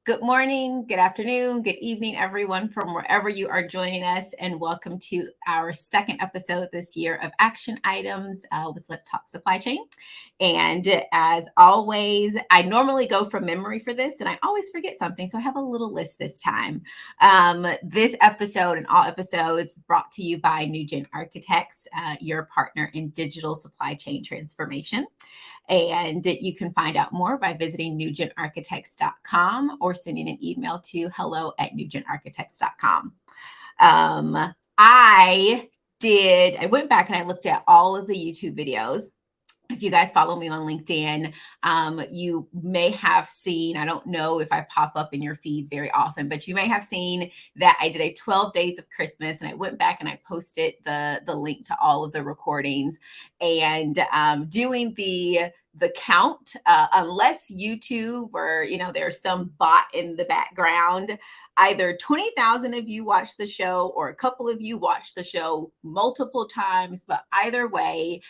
Good morning, good afternoon, good evening, everyone from wherever you are joining us, and welcome to our second episode this year of Action Items with Let's Talk Supply Chain. And as always, I normally go from memory for this, and I always forget something, so I have a little list this time. This episode and all episodes brought to you by NewGenArchitects, your partner in digital supply chain transformation. And you can find out more by visiting NewGenArchitects.com or sending an email to hello@NewGenArchitects.com. I went back and I looked at all of the YouTube videos. If you guys follow me on LinkedIn, you may have seen, I don't know if I pop up in your feeds very often, but you may have seen that I did a 12 days of Christmas, and I went back and I posted the link to all of the recordings, and doing the count, unless YouTube or, there's some bot in the background, either 20,000 of you watched the show or a couple of you watched the show multiple times, but either way,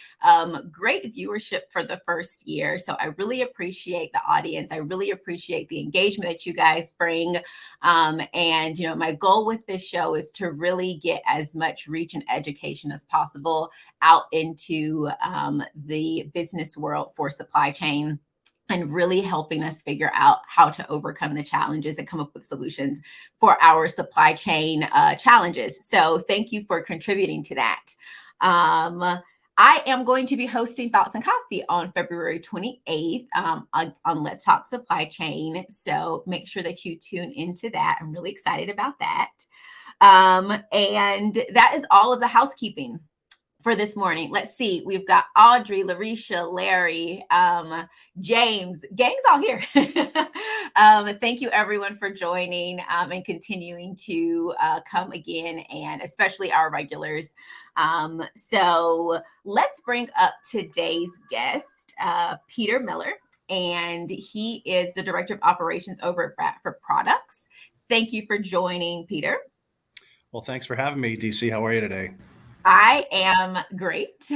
great viewership for the first year. So I really appreciate the audience. I really appreciate the engagement that you guys bring. And my goal with this show is to really get as much reach and education as possible out into the business world for supply chain, and really helping us figure out how to overcome the challenges and come up with solutions for our supply chain challenges. So thank you for contributing to that. I am going to be hosting Thoughts and Coffee on February 28th on Let's Talk Supply Chain. So make sure that you tune into that. I'm really excited about that. And that is all of the housekeeping for this morning. Let's see. We've got Audrey, Larisha, Larry, James. Gang's all here. Thank you, everyone, for joining and continuing to come again, and especially our regulars. So let's bring up today's guest, Peter Miller, and he is the Director of Operations over at Bradford Products. Thank you for joining, Peter. Well, thanks for having me, DC. How are you today? I am great.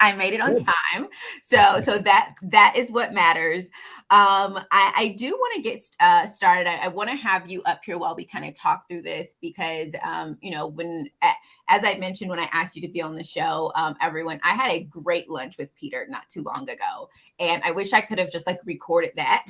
I made it on time. So that is what matters. I do want to get started. I want to have you up here while we kind of talk through this, because, as I mentioned, when I asked you to be on the show, everyone, I had a great lunch with Peter not too long ago. And I wish I could have just recorded that.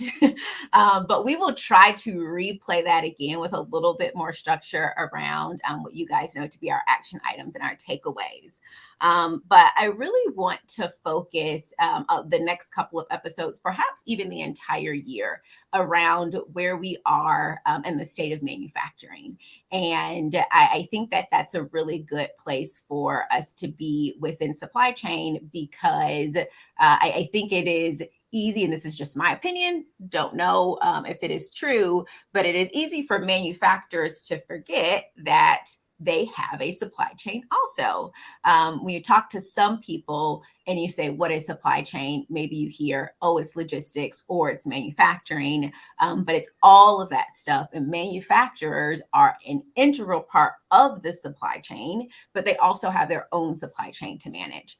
But we will try to replay that again with a little bit more structure around what you guys know to be our action items and our takeaways. But I really want to focus the next couple of episodes, perhaps even the entire year, around where we are in the state of manufacturing. And I think that that's a really good place for us to be within supply chain, because I think it is easy, and this is just my opinion, don't know if it is true, but it is easy for manufacturers to forget that they have a supply chain also. When you talk to some people and you say, what is supply chain? Maybe you hear, oh, it's logistics or it's manufacturing, but it's all of that stuff. And manufacturers are an integral part of the supply chain, but they also have their own supply chain to manage.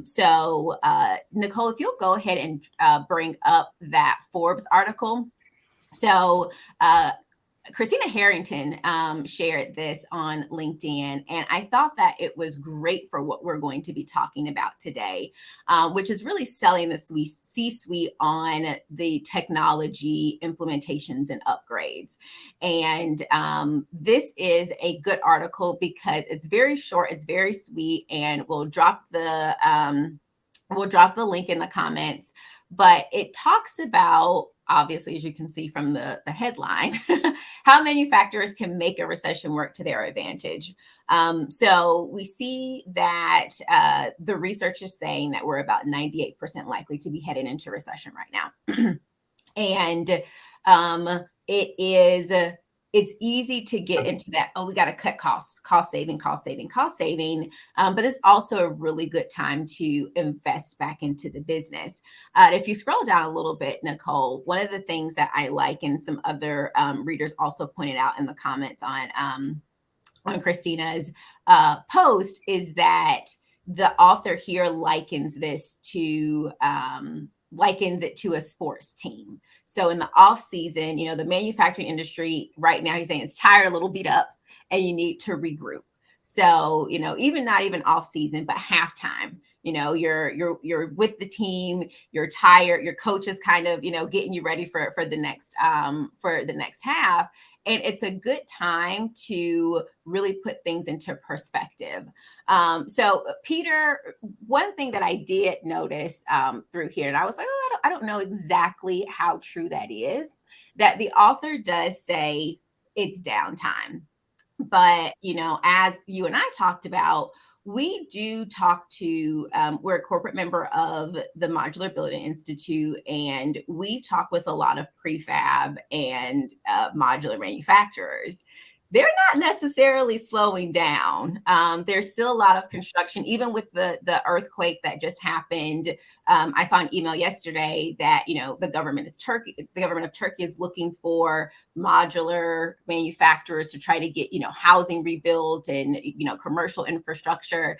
So Nicole, if you'll go ahead and bring up that Forbes article. So Christina Harrington shared this on LinkedIn, and I thought that it was great for what we're going to be talking about today, which is really selling the C-suite on the technology implementations and upgrades. And this is a good article because it's very short, it's very sweet, and we'll drop the link in the comments. But it talks about, obviously, as you can see from the headline, how manufacturers can make a recession work to their advantage. So we see that the research is saying that we're about 98% likely to be headed into recession right now. And it's easy to get into that, oh, we got to cut costs, cost saving. But it's also a really good time to invest back into the business. If you scroll down a little bit, Nicole, one of the things that I like, and some other readers also pointed out in the comments on Christina's post, is that the author here likens this to likens it to a sports team. So in the off season, the manufacturing industry right now, he's saying it's tired, a little beat up, and you need to regroup. So, even not even off season, but halftime, you're with the team, you're tired, your coach is kind of, getting you ready for the next half. And it's a good time to really put things into perspective. So Peter, one thing that I did notice through here, and I was like, oh, I don't know exactly how true that is, that the author does say it's downtime. But, as you and I talked about, we do talk to, we're a corporate member of the Modular Building Institute, and we talk with a lot of prefab and modular manufacturers. They're not necessarily slowing down. There's still a lot of construction, even with the earthquake that just happened. I saw an email yesterday that the government of Turkey is looking for modular manufacturers to try to get housing rebuilt and commercial infrastructure.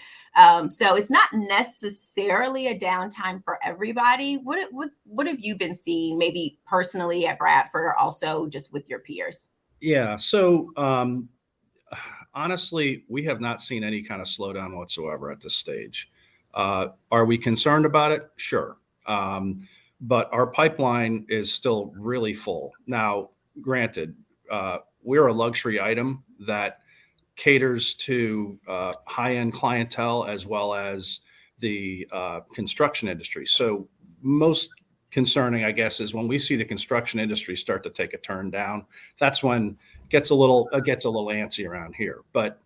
So it's not necessarily a downtime for everybody. What have you been seeing, maybe personally at Bradford, or also just with your peers? Yeah. So honestly, we have not seen any kind of slowdown whatsoever at this stage. Are we concerned about it? Sure. But our pipeline is still really full. Now, granted, we're a luxury item that caters to high-end clientele as well as the construction industry. So most concerning, I guess, is when we see the construction industry start to take a turn down. That's when it gets a little antsy around here. But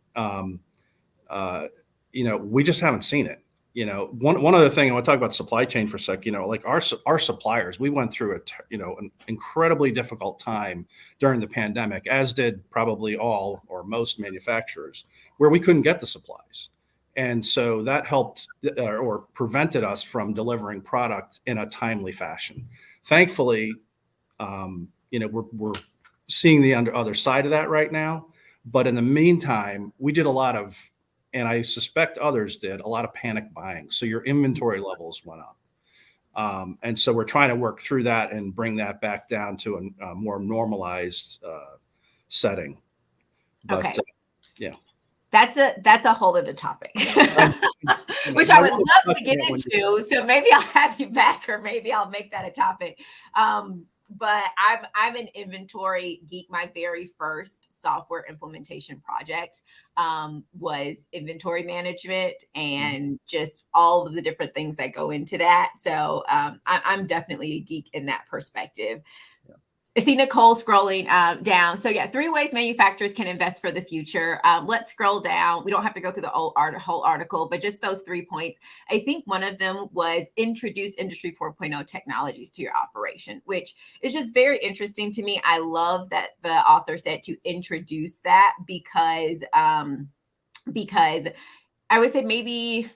we just haven't seen it. One other thing I want to talk about supply chain for a sec. Like our suppliers, we went through an incredibly difficult time during the pandemic, as did probably all or most manufacturers, where we couldn't get the supplies. And so that helped or prevented us from delivering product in a timely fashion. Thankfully, we're seeing the other side of that right now. But in the meantime, we did a lot of, and I suspect others did, a lot of panic buying. So your inventory levels went up. And so we're trying to work through that and bring that back down to a more normalized setting. But, okay. Yeah. That's a whole other topic, which I would love to get into. So maybe I'll have you back, or maybe I'll make that a topic. But I'm an inventory geek. My very first software implementation project was inventory management, and just all of the different things that go into that. So I'm definitely a geek in that perspective. I see Nicole scrolling down. So yeah, 3 ways manufacturers can invest for the future. Let's scroll down. We don't have to go through the whole article, but just those 3 points. I think one of them was introduce Industry 4.0 technologies to your operation, which is just very interesting to me. I love that the author said to introduce that, because I would say maybe,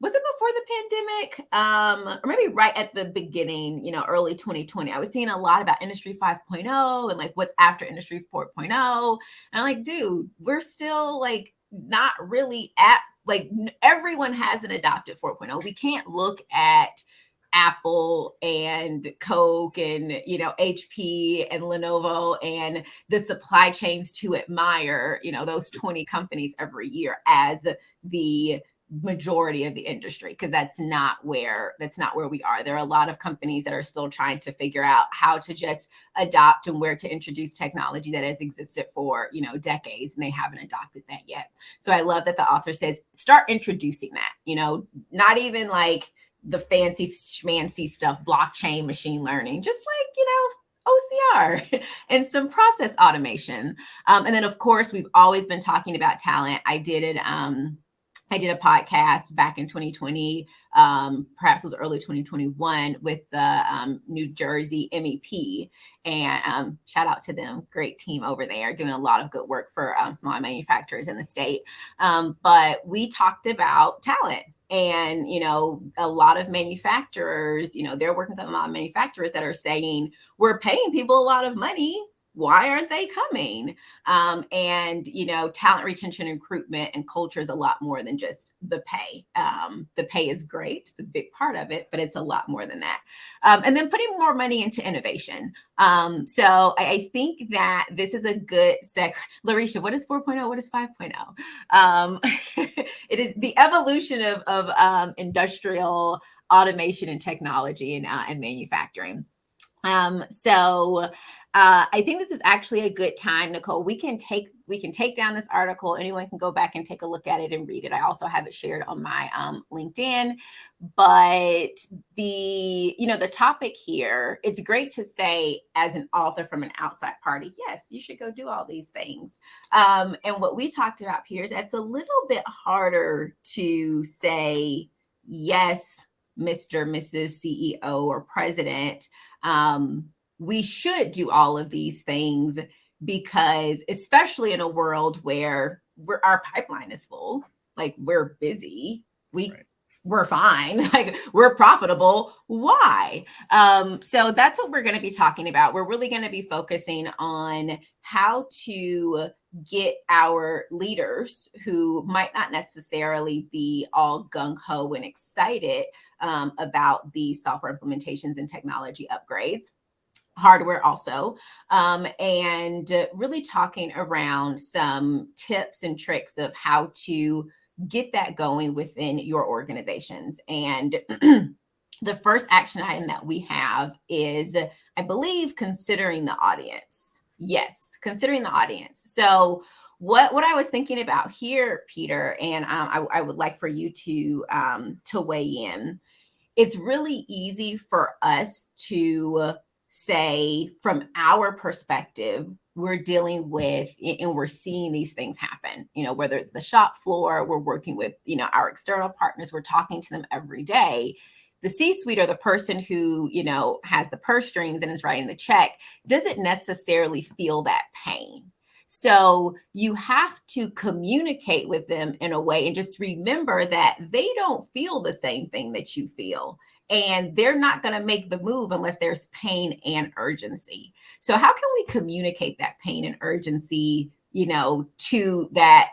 was it before the pandemic? Or maybe right at the beginning, early 2020, I was seeing a lot about Industry 5.0 and like what's after Industry 4.0. And I'm like, dude, we're still like not really at, like, everyone hasn't adopted 4.0. We can't look at Apple and Coke and HP and Lenovo and the supply chains to admire, those 20 companies every year as the majority of the industry, because that's not where we are. There are a lot of companies that are still trying to figure out how to just adopt and where to introduce technology that has existed for decades, and they haven't adopted that yet. So I love that the author says start introducing that, not even like the fancy schmancy stuff, blockchain, machine learning, just like OCR and some process automation. And then of course we've always been talking about talent. I did a podcast back in 2020, perhaps it was early 2021, with the New Jersey MEP. And shout out to them. Great team over there, doing a lot of good work for small manufacturers in the state. But we talked about talent. And, a lot of manufacturers, they're working with a lot of manufacturers that are saying, we're paying people a lot of money, why aren't they coming? And talent retention, recruitment, and culture is a lot more than just the pay. The pay is great; it's a big part of it, but it's a lot more than that. And then putting more money into innovation. So I think that this is a good sec. Larisha, what is 4.0? What is 5.0? It is the evolution of industrial automation and technology and manufacturing. I think this is actually a good time, Nicole. We can take down this article. Anyone can go back and take a look at it and read it. I also have it shared on my LinkedIn. But the topic here, it's great to say as an author from an outside party, yes, you should go do all these things. And what we talked about here is it's a little bit harder to say, yes, Mr. Mrs. CEO or president, we should do all of these things, because especially in a world where our pipeline is full, like we're busy, we're fine, like we're profitable. Why? So that's what we're going to be talking about. We're really going to be focusing on how to get our leaders who might not necessarily be all gung-ho and excited about the software implementations and technology upgrades, hardware also, and really talking around some tips and tricks of how to get that going within your organizations. And the first action item that we have is, I believe, considering the audience. Yes, considering the audience. So what I was thinking about here, Peter, and I would like for you to weigh in. It's really easy for us to say, from our perspective, we're dealing with and we're seeing these things happen, whether it's the shop floor, we're working with, our external partners, we're talking to them every day. The C-suite, or the person who, has the purse strings and is writing the check, doesn't necessarily feel that pain. So you have to communicate with them in a way, and just remember that they don't feel the same thing that you feel. And they're not going to make the move unless there's pain and urgency. So how can we communicate that pain and urgency, to that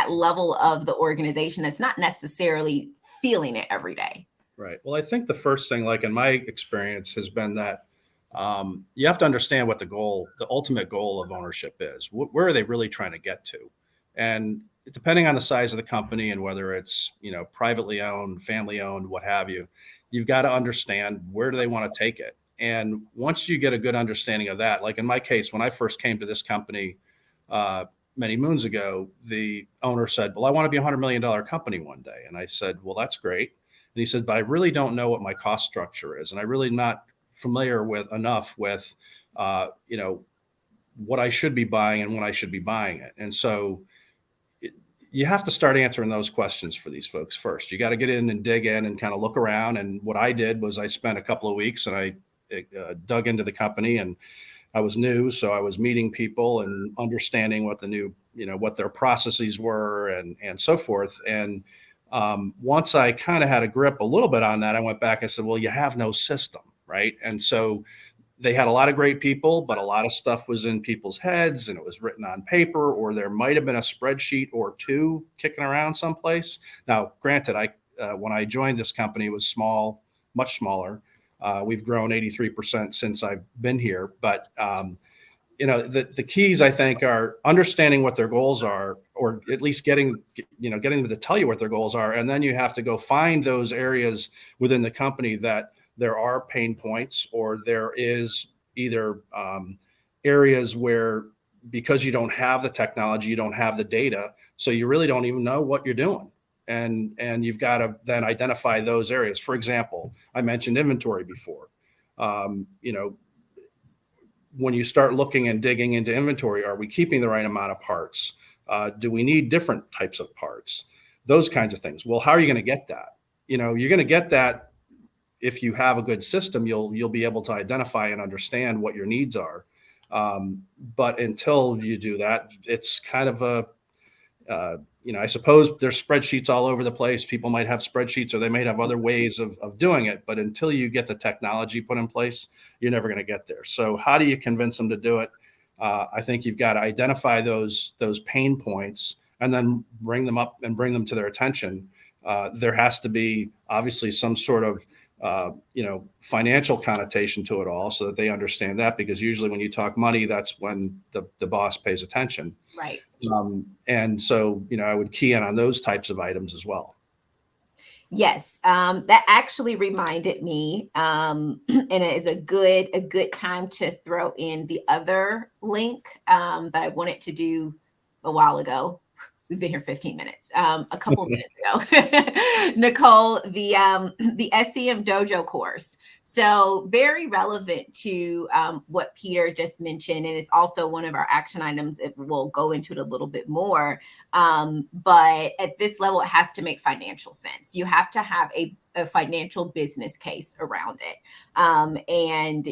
level of the organization that's not necessarily feeling it every day? Right. Well, I think the first thing, like in my experience, has been that you have to understand what the ultimate goal of ownership is. Where are they really trying to get to? And depending on the size of the company and whether it's, privately owned, family owned, what have you, you've got to understand where do they want to take it. And once you get a good understanding of that, like in my case, when I first came to this company many moons ago, the owner said, well, I want to be $100 million company one day. And I said, well, that's great. And he said, but I really don't know what my cost structure is. And I really not familiar enough with, what I should be buying and when I should be buying it. And so you have to start answering those questions for these folks first. You got to get in and dig in and kind of look around. And what I did was I spent a couple of weeks and I dug into the company, and I was new. So I was meeting people and understanding what the new, what their processes were and so forth. And once I kind of had a grip a little bit on that, I went back and said, well, you have no system, right? And so they had a lot of great people, but a lot of stuff was in people's heads and it was written on paper, or there might have been a spreadsheet or two kicking around someplace. Now, granted, when I joined this company, it was small, much smaller. We've grown 83% since I've been here, but the keys, I think, are understanding what their goals are, or at least getting them to tell you what their goals are. And then you have to go find those areas within the company that there are pain points, or there is either areas where, because you don't have the technology, you don't have the data, so you really don't even know what you're doing. And you've got to then identify those areas. For example, I mentioned inventory before. When you start looking and digging into inventory, are we keeping the right amount of parts? Do we need different types of parts? Those kinds of things. Well, how are you going to get that? You're going to get that if you have a good system. You'll be able to identify and understand what your needs are. But until you do that, it's kind of I suppose there's spreadsheets all over the place. People might have spreadsheets, or they might have other ways of doing it. But until you get the technology put in place, you're never going to get there. So how do you convince them to do it? I think you've got to identify those pain points and then bring them up and bring them to their attention. There has to be obviously some sort of financial connotation to it all, so that they understand that, because usually when you talk money, that's when the boss pays attention. Right. And so, I would key in on those types of items as well. Yes, that actually reminded me, and it is a good time to throw in the other link that I wanted to do a while ago. We've been here 15 minutes, a couple of minutes ago. Nicole, the SCM Dojo course. So very relevant to what Peter just mentioned, and it's also one of our action items. We'll go into it a little bit more. But at this level, it has to make financial sense. You have to have a financial business case around it. And,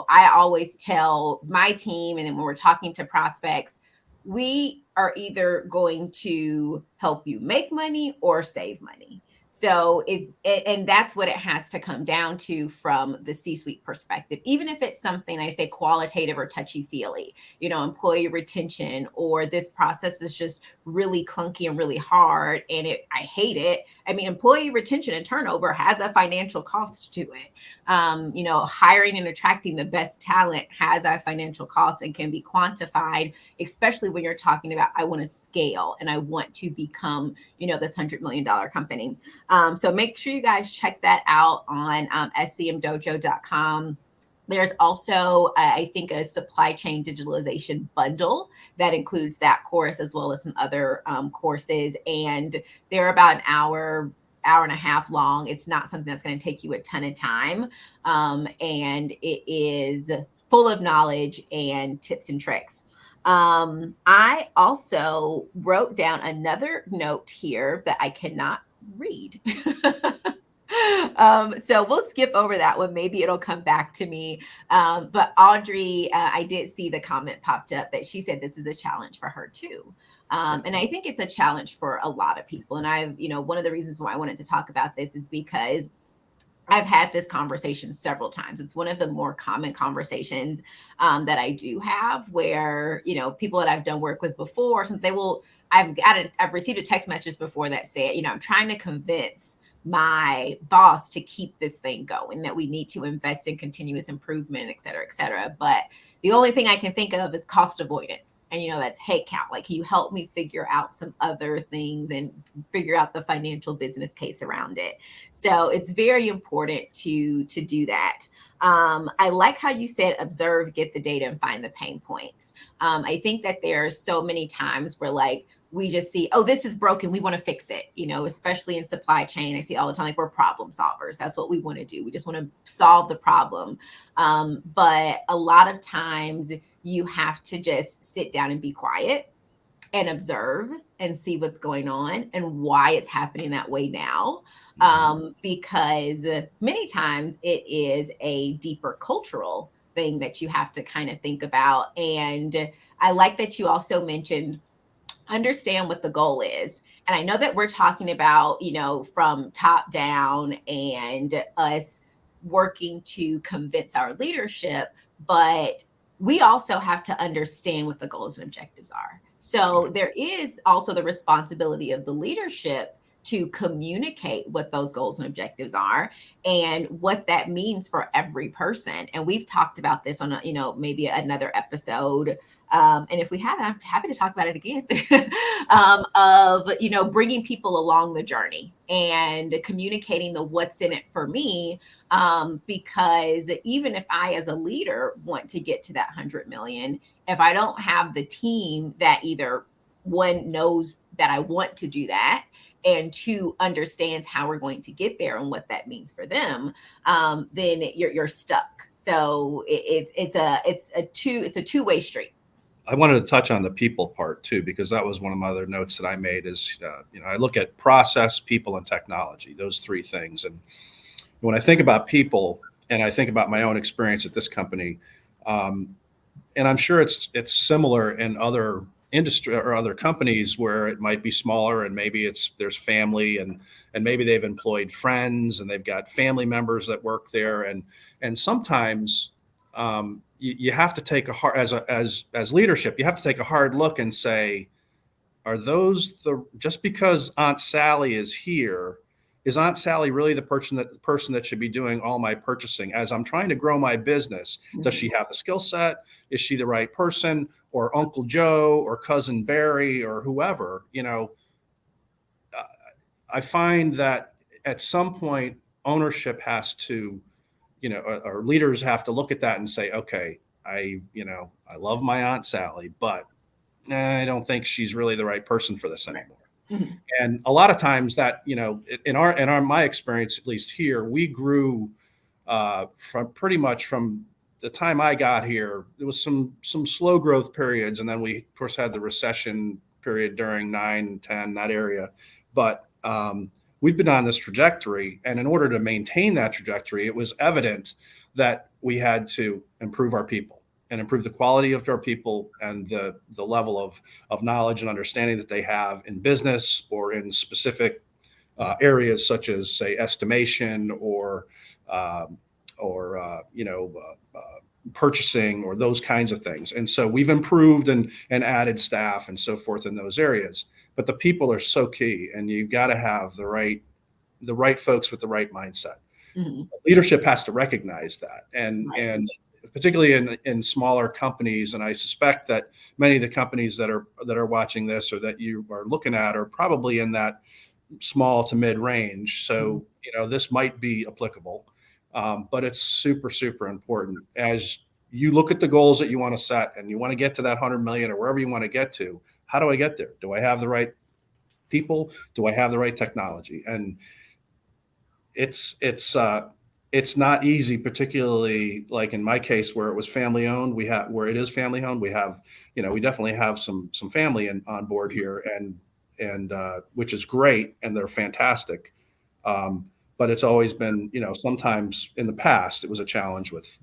I always tell my team, and then when we're talking to prospects, we are either going to help you make money or save money. So and that's what it has to come down to from the C-suite perspective. Even if it's something I say qualitative or touchy-feely, employee retention, or this process is just really clunky and really hard, and I hate it. I mean, employee retention and turnover has a financial cost to it. Hiring and attracting the best talent has a financial cost and can be quantified, especially when you're talking about, I want to scale and I want to become, this $100 million company. So make sure you guys check that out on scmdojo.com. There's also, I think, a supply chain digitalization bundle that includes that course as well as some other courses. And they're about an hour and a half long. It's not something that's going to take you a ton of time. And it is full of knowledge and tips and tricks. I also wrote down another note here that I cannot read. So we'll skip over that one. Maybe it'll come back to me. But Audrey, I did see the comment popped up that she said this is a challenge for her too. And I think it's a challenge for a lot of people. And one of the reasons why I wanted to talk about this is because I've had this conversation several times. It's one of the more common conversations that I do have, where, people that I've done work with before, I've received a text message before that said, I'm trying to convince my boss to keep this thing going, that we need to invest in continuous improvement, et cetera, et cetera. But the only thing I can think of is cost avoidance. And, that's head count. Like, can you help me figure out some other things and figure out the financial business case around it? So it's very important to do that. I like how you said observe, get the data, and find the pain points. I think that there are so many times where, like, we just see, oh, this is broken, we want to fix it, especially in supply chain. I see all the time, like, we're problem solvers. That's what we want to do. We just want to solve the problem. But a lot of times you have to just sit down and be quiet and observe and see what's going on and why it's happening that way now. Because many times it is a deeper cultural thing that you have to kind of think about. And I like that you also mentioned understand what the goal is. And I know that we're talking about, from top down and us working to convince our leadership, but we also have to understand what the goals and objectives are. So there is also the responsibility of the leadership to communicate what those goals and objectives are and what that means for every person. And we've talked about this on, maybe another episode. And if we haven't, I'm happy to talk about it again, of, bringing people along the journey and communicating the what's in it for me. Because even if I, as a leader, want to get to that 100 million, if I don't have the team that either, one, knows that I want to do that, and two, understands how we're going to get there and what that means for them, then you're stuck. So it's a two-way street. I wanted to touch on the people part too, because that was one of my other notes that I made is, I look at process, people, and technology, those three things. And when I think about people and I think about my own experience at this company, and I'm sure it's similar in other industry or other companies where it might be smaller, and maybe there's family, and maybe they've employed friends and they've got family members that work there. And sometimes you have to take a hard as leadership, you have to take a hard look and say, are those the just because Aunt Sally is here, is Aunt Sally really the person that should be doing all my purchasing as I'm trying to grow my business? Does she have the skill set? Is she the right person? Or Uncle Joe or cousin Barry or whoever? I find that at some point ownership has to, or leaders have to look at that and say, okay, I love my Aunt Sally, but I don't think she's really the right person for this Right. anymore. Mhm. And a lot of times that, in our my experience, at least here, we grew from pretty much from the time I got here. There was some slow growth periods, and then we of course had the recession period during 9, 10, that area. But we've been on this trajectory, and in order to maintain that trajectory, it was evident that we had to improve our people and improve the quality of our people and the level of knowledge and understanding that they have in business or in specific areas such as, say, estimation um, or purchasing or those kinds of things. And so we've improved and added staff and so forth in those areas. But the people are so key, and you've got to have the right folks with the right mindset. Mhm. Leadership has to recognize that, and Right. and particularly in smaller companies. And I suspect that many of the companies that are watching this or that you are looking at are probably in that small to mid range. Mhm. So this might be applicable, but it's super super important as you look at the goals that you want to set and you want to get to that 100 million or wherever you want to get to. How do I get there? Do I have the right people? Do I have the right technology? And it's not easy, particularly like in my case where it was family owned. Where it is family owned, we definitely have some family on board here, and which is great, and they're fantastic. Um, but it's always been, sometimes in the past it was a challenge with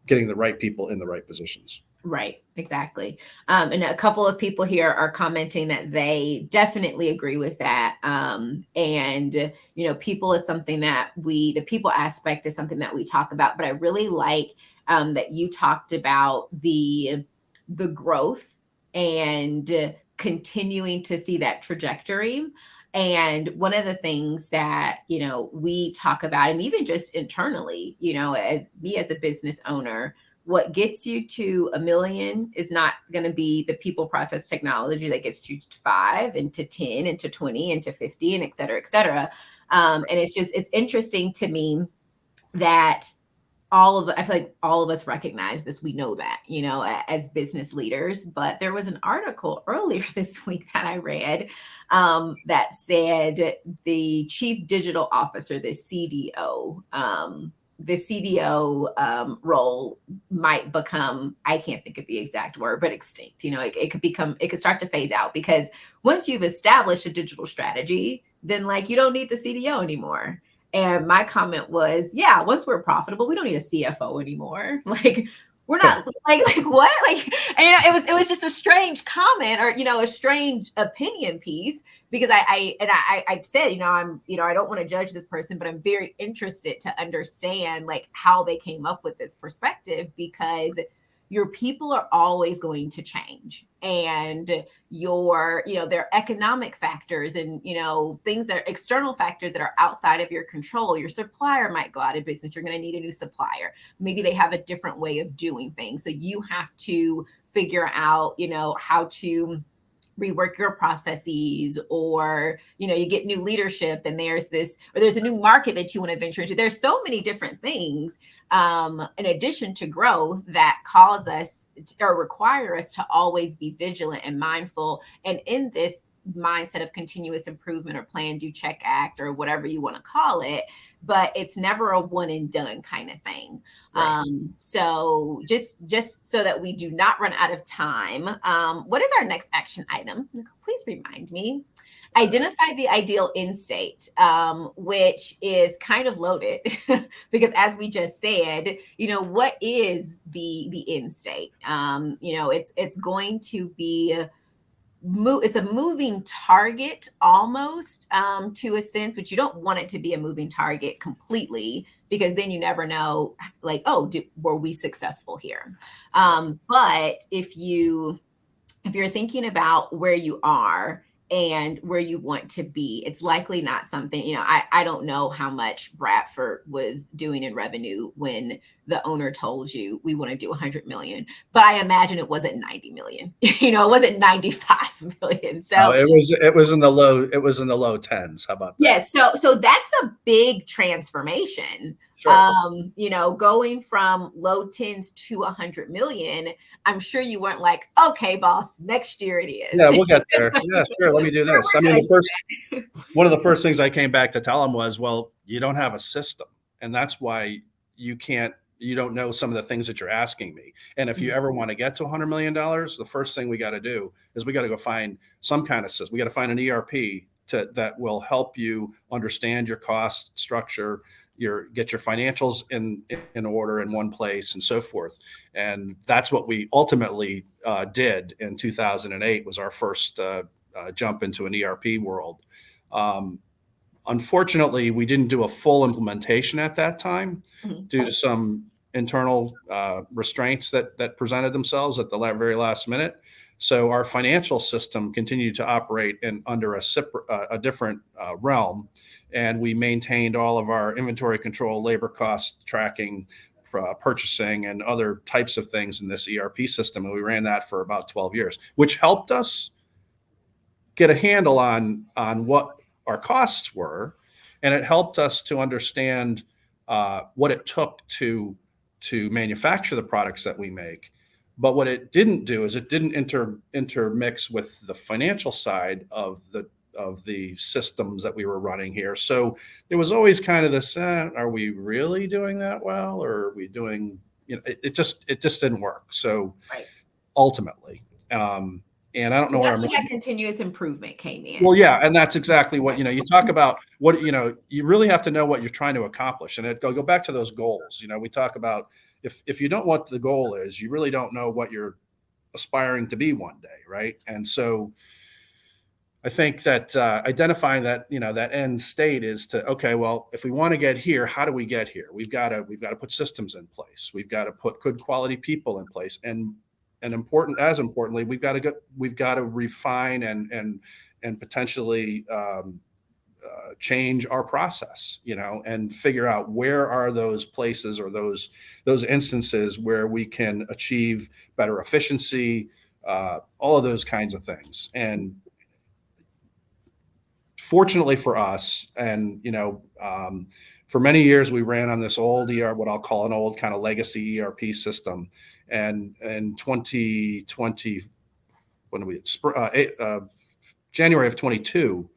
getting the right people in the right positions. Right, exactly. And a couple of people here are commenting that they definitely agree with that. And people is something that the people aspect is something that we talk about. But I really like that you talked about the growth and continuing to see that trajectory. And one of the things that we talk about, and even just internally, as me as a business owner, what gets you to a million is not going to be the people process technology that gets you to 5 and to 10 and to 20 and to 50 and et cetera, et cetera. And it's interesting to me that I feel like all of us recognize this. We know that, as business leaders. But there was an article earlier this week that I read that said the chief digital officer, the CDO role might become, I can't think of the exact word, but extinct. It could start to phase out because once you've established a digital strategy, then like you don't need the CDO anymore. And my comment was, yeah, once we're profitable, we don't need a CFO anymore. Like we're not like what? Like, and, it was just a strange comment or, a strange opinion piece because I've said, I don't want to judge this person, but I'm very interested to understand like how they came up with this perspective because your people are always going to change and their economic factors and things that are external factors that are outside of your control. Your supplier might go out of business. You're going to need a new supplier. Maybe they have a different way of doing things, so you have to figure out how to rework your processes, or you get new leadership and there's a new market that you want to venture into. There's so many different things in addition to growth that cause us or require us to always be vigilant and mindful and in this mindset of continuous improvement or plan, do, check, act, or whatever you want to call it. But it's never a one and done kind of thing. Right. So just so that we do not run out of time, what is our next action item? Please remind me. Identify the ideal end state, which is kind of loaded because as we just said, what is the end state? It's going to be it's a moving target almost, to a sense, but you don't want it to be a moving target completely, because then you never know, like, oh, were we successful here? But if you're thinking about where you are and where you want to be, it's likely not something, I don't know how much Bradford was doing in revenue when the owner told you we want to do 100 million, but I imagine it wasn't 90 million. It wasn't 95 million. No, So it was in the low tens. How about that? yes, so that's a big transformation. Sure. Going from low tens to 100 million. I'm sure you weren't like, okay, boss, next year it is. Yeah, we'll get there. Yeah, sure. Let me do this. I We're mean, gonna do one of the first things I came back to tell him was, well, you don't have a system, and that's why you don't know some of the things that you're asking me. And if you that. ever want to get to $100 million, the first thing we got to do is we got to go find some kind of system. We got to find an ERP that will help you understand your cost structure, get your financials in order in one place, and so forth. And that's what we ultimately did in 2008. Was our first jump into an ERP world. Um, Unfortunately, we didn't do a full implementation at that time Mhm. due to some internal restraints that presented themselves at the very last minute. So our financial system continued to operate under a different realm, and we maintained all of our inventory control, labor cost tracking, purchasing, and other types of things in this ERP system. And we ran that for about 12 years, which helped us get a handle on what our costs were, and it helped us to understand what it took to manufacture the products that we make. But what it didn't do is it didn't intermix with the financial side of the systems that we were running here. So there was always kind of this: are we really doing that well, or are we doing? It just didn't work. So Right. ultimately. Um, and I don't know And where that's I'm. where that continuous improvement came Well, in. yeah, and that's exactly what, you talk about what, you really have to know what you're trying to accomplish. And go back to those goals. We talk about, if you don't know what the goal is, you really don't know what you're aspiring to be one day, right? And so I think that identifying that end state is to, okay, well, if we want to get here, how do we get here? We've got to put systems in place. We've got to put good quality people in place, and importantly, we've got to refine and potentially change our process, and figure out where are those places or those instances where we can achieve better efficiency, all of those kinds of things. And fortunately for us, and for many years we ran on this old what I'll call an old kind of legacy ERP system. And in 2020, when January of 22,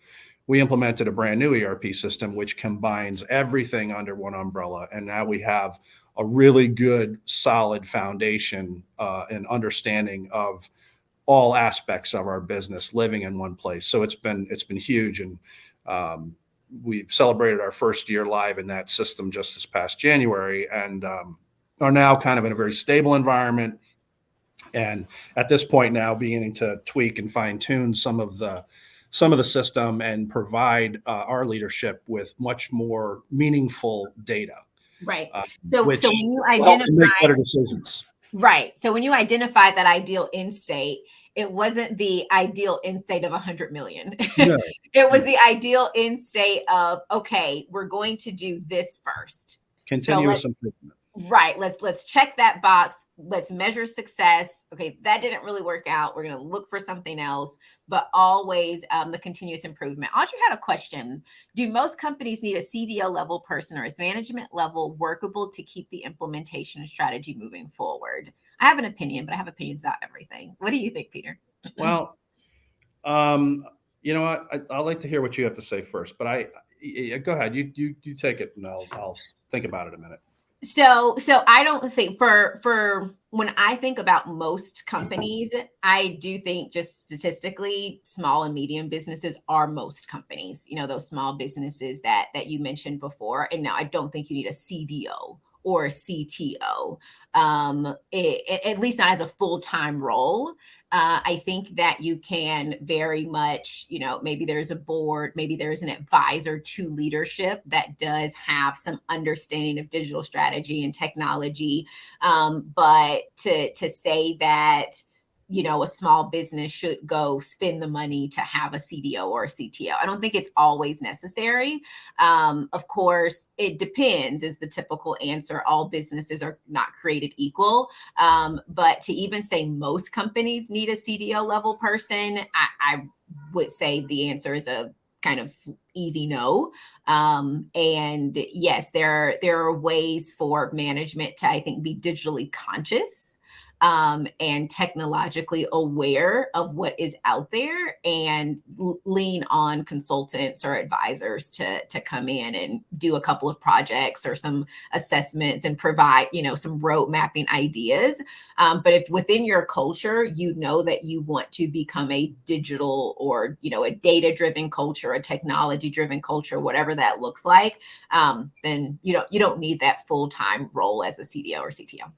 we implemented a brand new ERP system which combines everything under one umbrella, and now we have a really good, solid foundation and understanding of all aspects of our business living in one place. So it's been huge, and we've celebrated our first year live in that system just this past January, and are now kind of in a very stable environment. And at this point now, beginning to tweak and fine tune some of the system and provide our leadership with much more meaningful data, Right. uh, So which when you will help them make identify better decisions. Right. So when you identified that ideal end state, it wasn't the ideal end state of 100 million. No, It was no. the ideal end state of, okay, we're going to do this first. So Continuous improvement. right, let's check that box. Let's measure success. Okay, that didn't really work out. We're going to look for something else, but always the continuous improvement. Audrey had a question. Do most companies need a CDO level person, or is management level workable to keep the implementation strategy moving forward? I have an opinion, but I have opinions about everything. What do you think, Peter? Well, um, I'd like to hear what you have to say first, but go ahead. You take it, and I'll think about it a minute. So I don't think, for when I think about most companies, I do think, just statistically, small and medium businesses are most companies. Those small businesses that you mentioned before. And now I don't think you need a CDO or a CTO, at least not as a full-time role. I think that you can very much, maybe there's a board, maybe there's an advisor to leadership that does have some understanding of digital strategy and technology. But to say that, a small business should go spend the money to have a CDO or a CTO, I don't think it's always necessary. Of course, it depends, is the typical answer. All businesses are not created equal. But to even say most companies need a CDO level person, I would say the answer is a kind of easy no. And yes, there are ways for management to, I think, be digitally conscious, and technologically aware of what is out there, and lean on consultants or advisors to come in and do a couple of projects or some assessments and provide, some road mapping ideas. But if within your culture, that you want to become a digital or, a data driven culture, a technology driven culture, whatever that looks like, then you don't need that full time role as a CDO or CTO.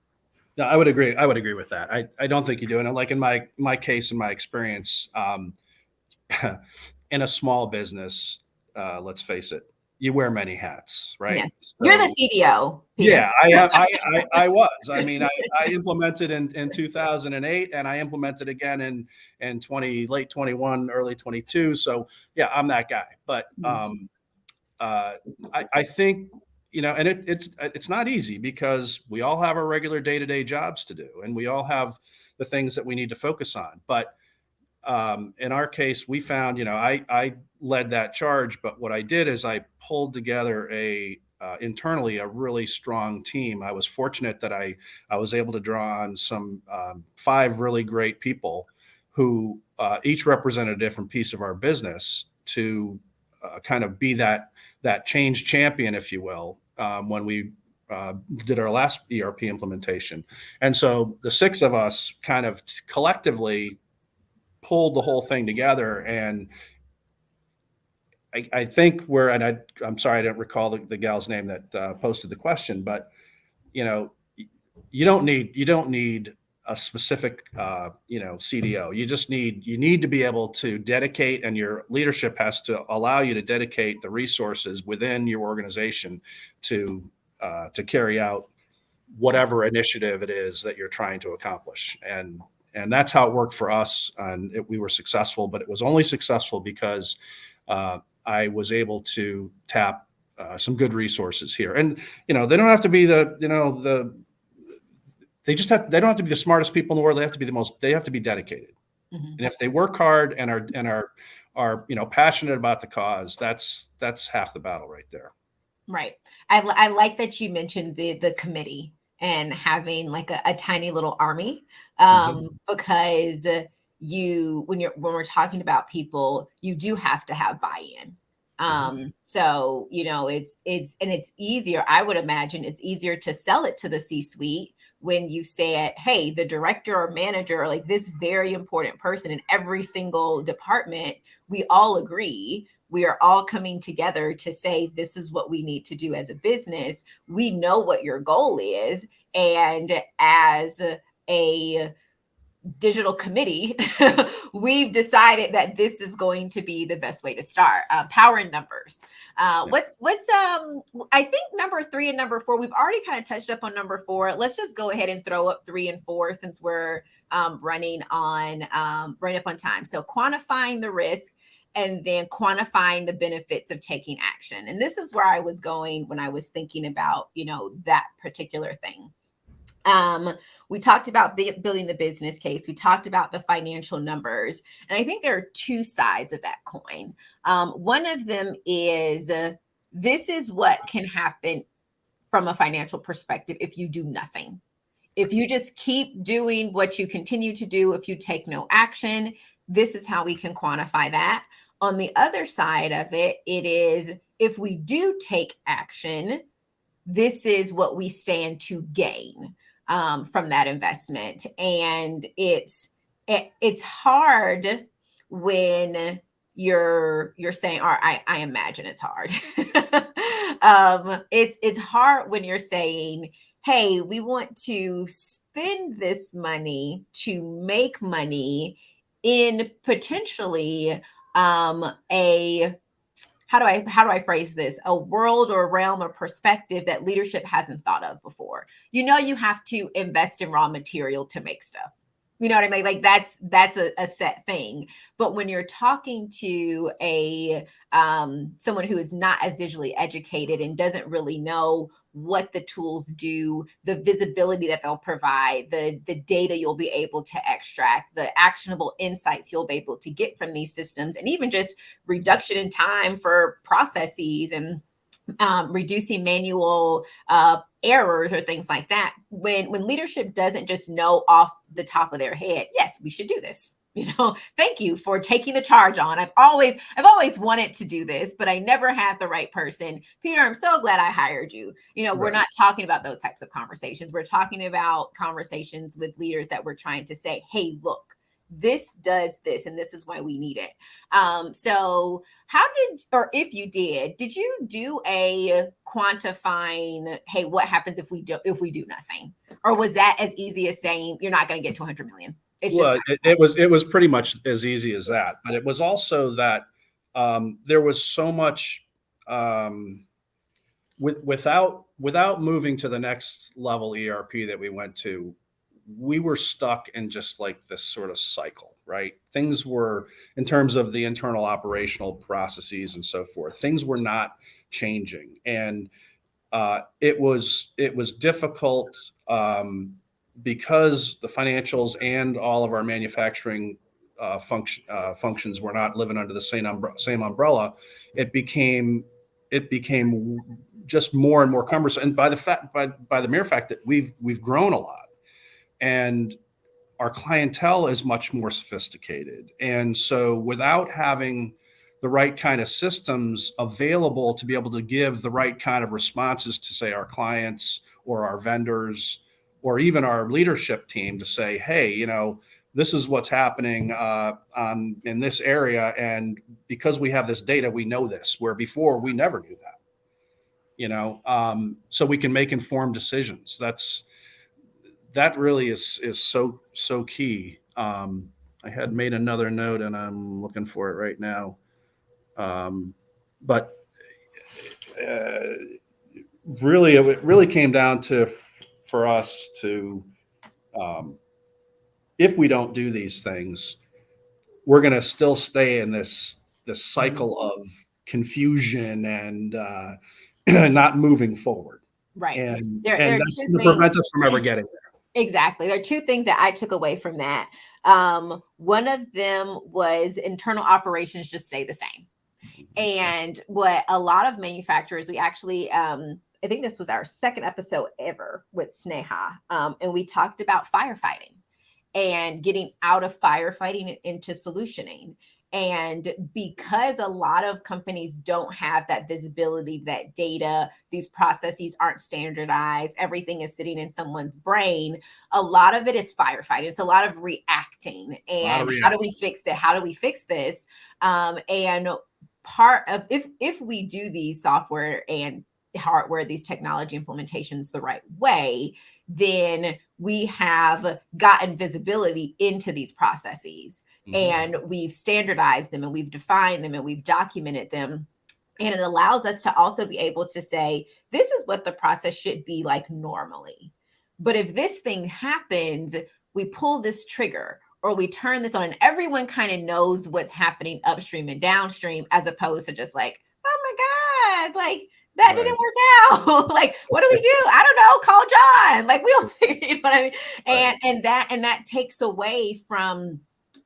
No, I would agree. I would agree with that. I don't think you do. And like in my case, in my experience, in a small business, let's face it, you wear many hats, right? Yes, you're the So CDO, Peter. yeah, I was. I mean, I implemented in 2008, and I implemented again in late 21, early 22. So yeah, I'm that guy. But I think, and it's not easy, because we all have our regular day-to-day jobs to do, and we all have the things that we need to focus on. But in our case, we found, I led that charge, but what I did is I pulled together internally a really strong team. I was fortunate that I was able to draw on some 5 really great people who each represented a different piece of our business to kind of be that change champion, if you will, when we did our last ERP implementation. And so the 6 of us kind of collectively pulled the whole thing together. And I think I'm sorry, I don't recall the gal's name that posted the question, but you don't need a specific CDO. You need to be able to dedicate, and your leadership has to allow you to dedicate the resources within your organization to carry out whatever initiative it is that you're trying to accomplish. And that's how it worked for us. And we were successful, but it was only successful because I was able to tap some good resources here. And they don't have to be they don't have to be the smartest people in the world. They have to be dedicated. Mm-hmm. And if they work hard and are passionate about the cause, that's half the battle right there. Right. I like that you mentioned the committee and having like a tiny little army, because when we're talking about people, you do have to have buy-in. So it's easier. I would imagine it's easier to sell it to the C-suite when you say, hey, the director or manager, like this very important person in every single department, we all agree. We are all coming together to say, this is what we need to do as a business. We know what your goal is. And as a digital committee, we've decided that this is going to be the best way to start. Power in numbers. What's I think number 3 and number 4, we've already kind of touched up on number 4. Let's just go ahead and throw up 3 and 4 since we're running up on time. So quantifying the risk, and then quantifying the benefits of taking action. And this is where I was going when I was thinking about, that particular thing. We talked about building the business case. We talked about the financial numbers. And I think there are 2 sides of that coin. One of them is this is what can happen from a financial perspective if you do nothing. If you just keep doing what you continue to do, if you take no action, this is how we can quantify that. On the other side of it, it is if we do take action, this is what we stand to gain from that investment. And it's hard when you're saying, or I imagine it's hard. It's hard when you're saying hey, we want to spend this money to make money in potentially a how do I phrase this? A world or a realm or perspective that leadership hasn't thought of before. You have to invest in raw material to make stuff. You know what I mean? Like that's a set thing. But when you're talking to a someone who is not as digitally educated and doesn't really know what the tools do, the visibility that they'll provide, the data you'll be able to extract, the actionable insights you'll be able to get from these systems, and even just reduction in time for processes and reducing manual errors or things like that. When leadership doesn't just know off the top of their head, yes, we should do this. Thank you for taking the charge on. I've always wanted to do this, but I never had the right person. Peter, I'm so glad I hired you. We're Right. not talking about those types of conversations. We're talking about conversations with leaders that we're trying to say, hey, look, this does this, and this is why we need it. So how did, or if you did you do a quantifying, hey, what happens if we do nothing? Or was that as easy as saying you're not going to get to 100 million? It's just Well, it was pretty much as easy as that, but it was also that there was so much um, without moving to the next level ERP that we went to. We were stuck in just like this sort of cycle, right? Things were, in terms of the internal operational processes and so forth, things were not changing, and it was difficult because the financials and all of our manufacturing functions were not living under the same umbrella. It became it became just more and more cumbersome, and by the mere fact that we've grown a lot, and our clientele is much more sophisticated. And so without having the right kind of systems available to be able to give the right kind of responses to, say, our clients or our vendors or even our leadership team to say, hey, this is what's happening in this area. And because we have this data, we know this, where before we never knew that, so we can make informed decisions. That really is so key. I had made another note, and I'm looking for it right now. But uh, really, it really came down to for us to, um, if we don't do these things, we're going to still stay in this cycle of confusion and not moving forward, right. and There and are that's two going to things. prevent us from ever getting there. Exactly. There are two things that I took away from that. One of them was internal operations just stay the same. And what a lot of manufacturers, we actually, I think this was our second episode ever with Sneha, and we talked about firefighting and getting out of firefighting and into solutioning. And because a lot of companies don't have that visibility, that data, these processes aren't standardized, everything is sitting in someone's brain, a lot of it is firefighting. It's a lot of reacting. A lot of And how do we reaction. fix that? How do we fix this? And part of, if we do these software and hardware, these technology implementations the right way, then we have gotten visibility into these processes, and we've standardized them and we've defined them and we've documented them. And it allows us to also be able to say, this is what the process should be like normally. But if this thing happens, we pull this trigger or we turn this on, and everyone kind of knows what's happening upstream and downstream, as opposed to just like, oh my God, like that didn't Right. work out. Like, what do we do? I don't know. Call John. Like, we'll figure, you know what I mean? Right. And that takes away from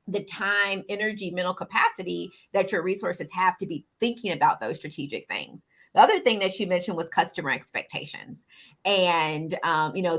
the time, energy, mental capacity that your resources have to be thinking about those strategic things. The other thing that you mentioned was customer expectations, and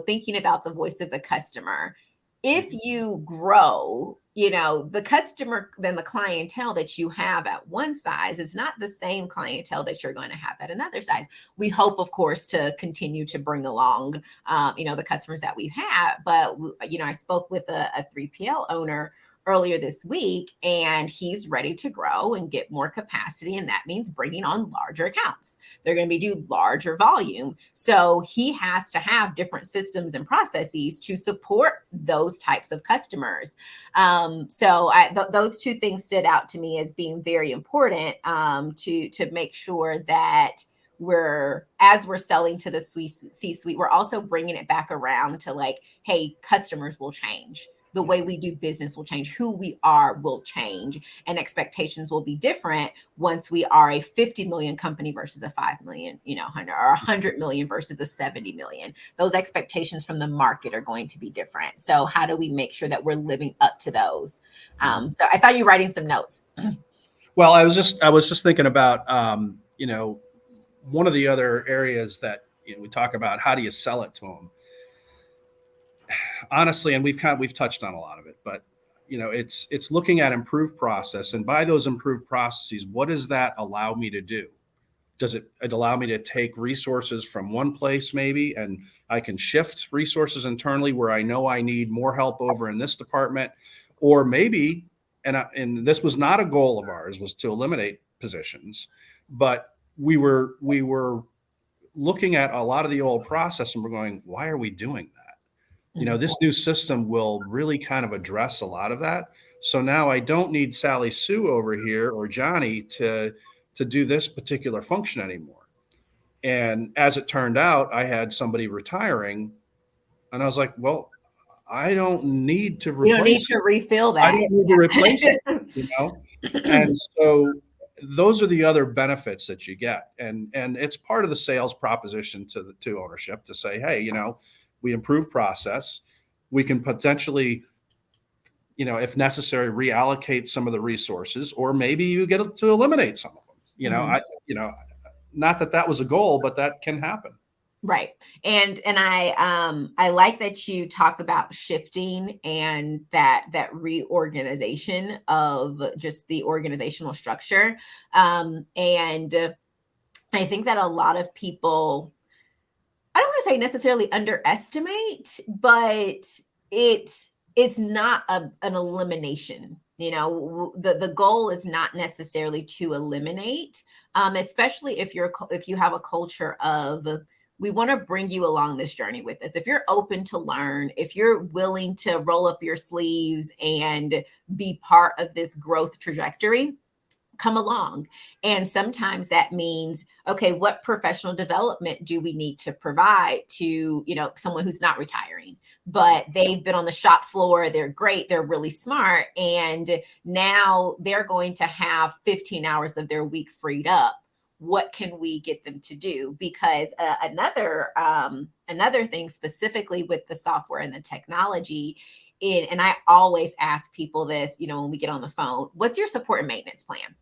thinking about the voice of the customer. If you grow, the customer, then the clientele that you have at one size is not the same clientele that you're going to have at another size. We hope, of course, to continue to bring along, the customers that we've had. But I spoke with a 3PL owner earlier this week, and he's ready to grow and get more capacity. And that means bringing on larger accounts. They're going to be do larger volume. So he has to have different systems and processes to support those types of customers. Those two things stood out to me as being very important to make sure that as we're selling to the C-suite, we're also bringing it back around to like, hey, customers will change. The way we do business will change. Who we are will change, and expectations will be different once we are a 50 million company versus a 5 million, 100 or 100 million versus a 70 million. Those expectations from the market are going to be different. So how do we make sure that we're living up to those? So I saw you writing some notes. Well, I was just thinking about, one of the other areas that we talk about, how do you sell it to them? Honestly, and we've touched on a lot of it, but it's looking at improved process, and by those improved processes, what does that allow me to do? Does it allow me to take resources from one place maybe, and I can shift resources internally where I know I need more help over in this department, or maybe, and this was not a goal of ours, was to eliminate positions, but we were looking at a lot of the old process and we're going, why are we doing that? This new system will really kind of address a lot of that. So now I don't need Sally Sue over here or Johnny to do this particular function anymore. And as it turned out, I had somebody retiring, and I was like, well, I don't need to replace. You don't need to refill that. I don't need to replace it, And so those are the other benefits that you get. And it's part of the sales proposition to ownership to say, hey, we improve process. We can potentially, if necessary, reallocate some of the resources, or maybe you get to eliminate some of them. Not that was a goal, but that can happen. Right. And I like that you talk about shifting and that reorganization of just the organizational structure. And I think that a lot of people, I don't want to say necessarily underestimate, but it's not an elimination. The goal is not necessarily to eliminate, especially if you have a culture of, we want to bring you along this journey with us. If you're open to learn, if you're willing to roll up your sleeves and be part of this growth trajectory, come along. And sometimes that means, okay, what professional development do we need to provide to, someone who's not retiring, but they've been on the shop floor, they're great, they're really smart, and now they're going to have 15 hours of their week freed up. What can we get them to do? Because another thing specifically with the software and the technology, and I always ask people this, when we get on the phone, what's your support and maintenance plan?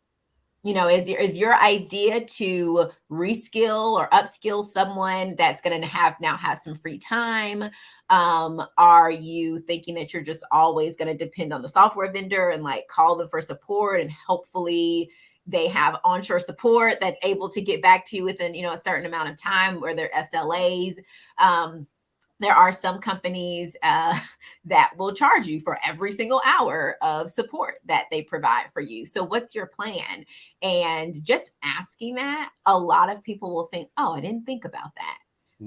Is your idea to reskill or upskill someone that's going to have some free time? Are you thinking that you're just always going to depend on the software vendor and like call them for support, and hopefully they have onshore support that's able to get back to you within, a certain amount of time, where they're SLAs? There are some companies that will charge you for every single hour of support that they provide for you. So what's your plan? And just asking that, a lot of people will think, oh, I didn't think about that.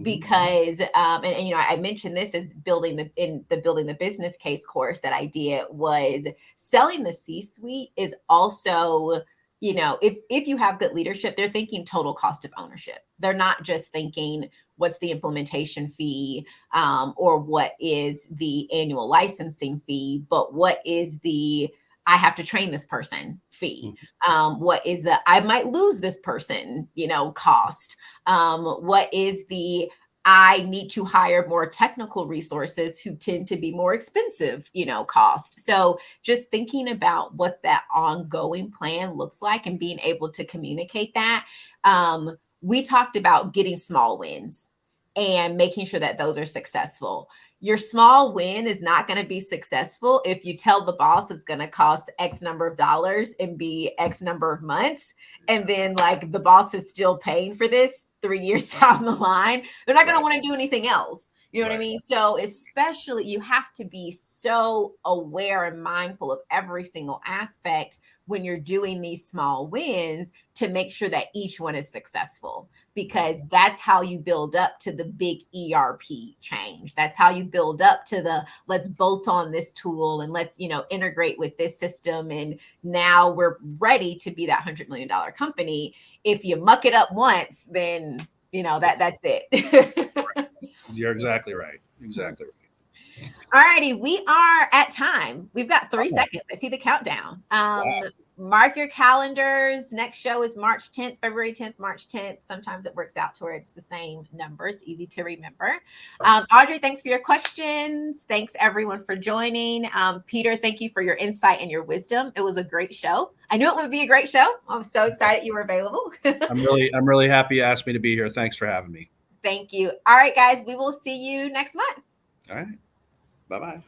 Because I mentioned this as building the business case course, that idea was selling the C-suite is also, if you have good leadership, they're thinking total cost of ownership. They're not just thinking what's the implementation fee, or what is the annual licensing fee, but what is the I have to train this person fee? What is the I might lose this person, cost? What is the I need to hire more technical resources who tend to be more expensive, cost? So just thinking about what that ongoing plan looks like and being able to communicate that. We talked about getting small wins and making sure that those are successful. Your small win is not going to be successful if you tell the boss it's going to cost X number of dollars and be X number of months. And then like the boss is still paying for this 3 years down the line. They're not going to want to do anything else. You know what I Right. mean? So especially you have to be so aware and mindful of every single aspect when you're doing these small wins to make sure that each one is successful, because that's how you build up to the big ERP change. That's how you build up to the let's bolt on this tool and let's, integrate with this system. And now we're ready to be that $100 million company. If you muck it up once, then that's it. You're exactly right. Exactly All righty, we are at time. We've got 3 seconds. right. I see the countdown. Wow. Mark your calendars. Next show is March 10th, February 10th, March 10th. Sometimes it works out to where it's the same numbers, easy to remember. Audrey, thanks for your questions. Thanks everyone for joining. Peter, thank you for your insight and your wisdom. It was a great show. I knew it would be a great show. I'm so excited you were available. I'm really happy you asked me to be here. Thanks for having me. Thank you. All right, guys, we will see you next month. All right. Bye-bye.